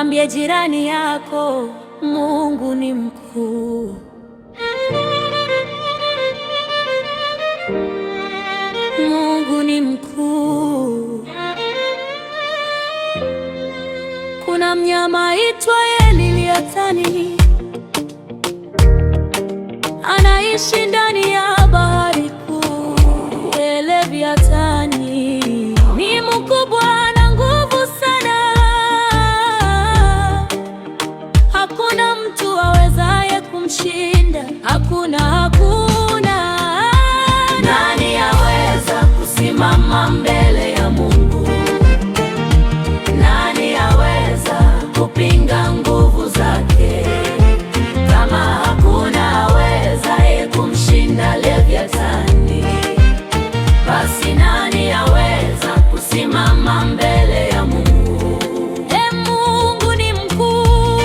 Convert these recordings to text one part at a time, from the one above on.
Mwambie jirani yako, Mungu ni mkuu. Mungu ni mkuu. Kuna mnyama aitwaye Leviathani, anaishi ndani ya bahari kuu. Leviathani ni mkubwa na nguvu sana, hakuna mtu awezaye kumshinda. Hakuna. Nani aweza kusimama mbele ya Mungu? Nani aweza kupinga nguvu zake? Kama hakuna awezaye kumshinda Leviathani, basi nani aweza kusimama mbele ya Mungu? Mungu ni mkuu.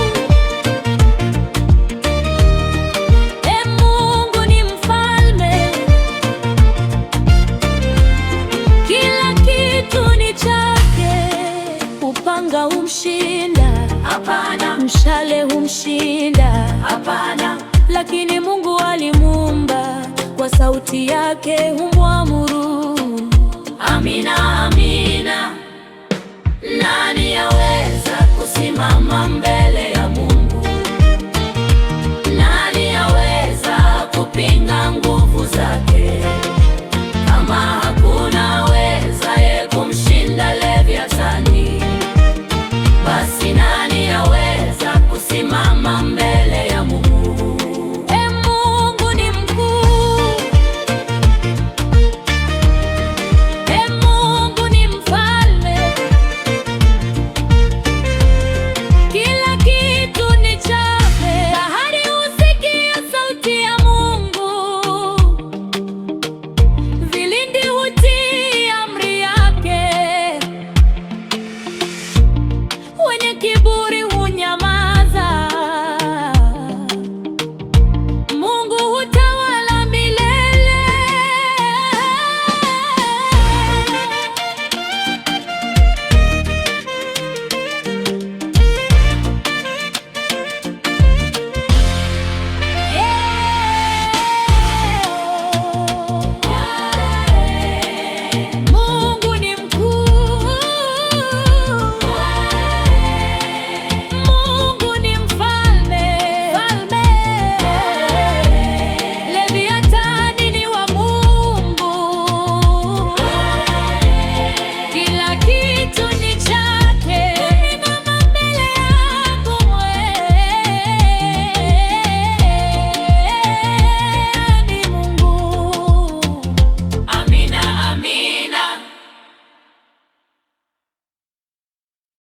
Mungu ni mfalme. Kila kitu ni chake. Upanga humshinda? Hapana. Mshale humshinda? Hapana. Lakini Mungu alimuumba, kwa sauti yake humwamuru. Amina, amina. Nani aweza kusimama mbele